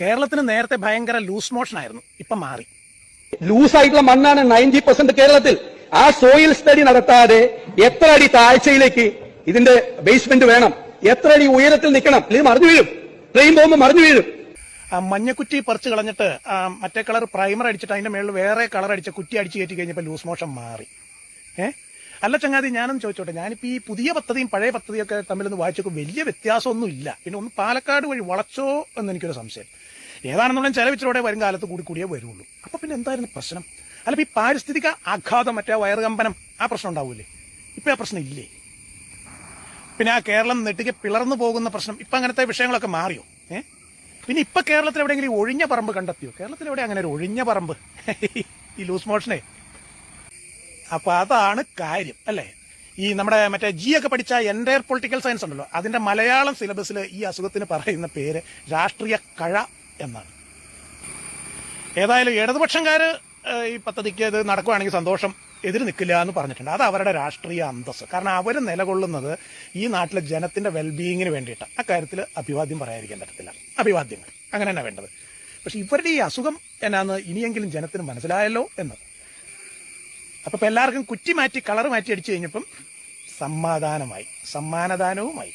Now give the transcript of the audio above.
കേരളത്തിന് നേരത്തെ ഭയങ്കര ലൂസ് മോഷൻ ആയിരുന്നു, ഇപ്പൊ മാറി. ലൂസായിട്ടുള്ള മണ്ണാണ് 90% കേരളത്തിൽ. ആ സോയിൽ സ്റ്റഡി നടത്താതെ എത്ര അടി താഴ്ചയിലേക്ക് ഇതിന്റെ ബേസ്മെന്റ് വേണം, എത്ര അടി ഉയരത്തിൽ നിൽക്കണം, ഇത് മറിഞ്ഞു വീഴും. ട്രെയിൻ പോകുമ്പോൾ മറിഞ്ഞു വീഴും. മഞ്ഞക്കുറ്റി പറിച്ച് കളഞ്ഞിട്ട് മറ്റേ കളർ പ്രൈമർ അടിച്ചിട്ട് അതിന്റെ മേളിൽ വേറെ കളർ അടിച്ച കുറ്റി അടിച്ച് കയറ്റി കഴിഞ്ഞപ്പോൾ ലൂസ് മോഷൻ മാറി. അല്ല ചങ്ങാതി, ഞാനൊന്ന് ചോദിച്ചോട്ടെ, ഞാനിപ്പോ ഈ പുതിയ പദ്ധതിയും പഴയ പദ്ധതിയൊക്കെ തമ്മിലൊന്ന് വായിച്ചപ്പോൾ വലിയ വ്യത്യാസമൊന്നും ഇല്ല. പിന്നെ ഒന്ന് പാലക്കാട് വഴി വളച്ചോ എന്ന് എനിക്കൊരു സംശയം. ഏതാണെന്നുണ്ടെങ്കിൽ ചെലവിച്ചിലൂടെ വരും കാലത്ത് കൂടിയേ വരുള്ളൂ. അപ്പൊ പിന്നെ എന്തായിരുന്നു പ്രശ്നം? അല്ല, ഈ പാരിസ്ഥിതിക ആഘാതം, മറ്റേ വയറുകമ്പനം, ആ പ്രശ്നം ഉണ്ടാവൂലേ? ഇപ്പൊ ആ പ്രശ്നം ഇല്ലേ? പിന്നെ ആ കേരളം നെട്ടിക്ക് പിളർന്നു പോകുന്ന പ്രശ്നം, ഇപ്പൊ അങ്ങനത്തെ വിഷയങ്ങളൊക്കെ മാറിയോ? പിന്നെ ഇപ്പൊ കേരളത്തിൽ എവിടെയെങ്കിലും ഒഴിഞ്ഞ പറമ്പ് കണ്ടെത്തിയോ? കേരളത്തിൽ എവിടെ അങ്ങനെ ഒരു ഒഴിഞ്ഞ പറമ്പ് ഈ ലൂസ് മോഷനെ? അപ്പൊ അതാണ് കാര്യം അല്ലേ. ഈ നമ്മുടെ മറ്റേ ഒക്കെ പഠിച്ച എൻറ്റയർ പൊളിറ്റിക്കൽ സയൻസ് ഉണ്ടല്ലോ, അതിന്റെ മലയാളം സിലബസിൽ ഈ അസുഖത്തിന് പറയുന്ന പേര് രാഷ്ട്രീയ കഴ എന്നാണ്. ഏതായാലും ഇടതുപക്ഷംകാര് ഈ പദ്ധതിക്ക് ഇത് നടക്കുകയാണെങ്കിൽ സന്തോഷം, എതിര് നിൽക്കില്ല എന്ന് പറഞ്ഞിട്ടുണ്ട്. അത് അവരുടെ രാഷ്ട്രീയ അന്തസ്. കാരണം അവർ നിലകൊള്ളുന്നത് ഈ നാട്ടിലെ ജനത്തിന്റെ വെൽബീയിങ്ങിന് വേണ്ടിയിട്ട്. അക്കാര്യത്തിൽ അഭിവാദ്യം പറയാതിരിക്കാൻ പറ്റത്തില്ല. അഭിവാദ്യങ്ങൾ അങ്ങനെ തന്നെ വേണ്ടത്. പക്ഷെ ഇവരുടെ ഈ അസുഖം എന്നാന്ന് ഇനിയെങ്കിലും ജനത്തിന് മനസ്സിലായല്ലോ എന്ന്. അപ്പൊ എല്ലാവർക്കും കുറ്റി മാറ്റി കളർ മാറ്റി അടിച്ചു കഴിഞ്ഞപ്പം സമാധാനമായി, സമ്മാനദാനവുമായി.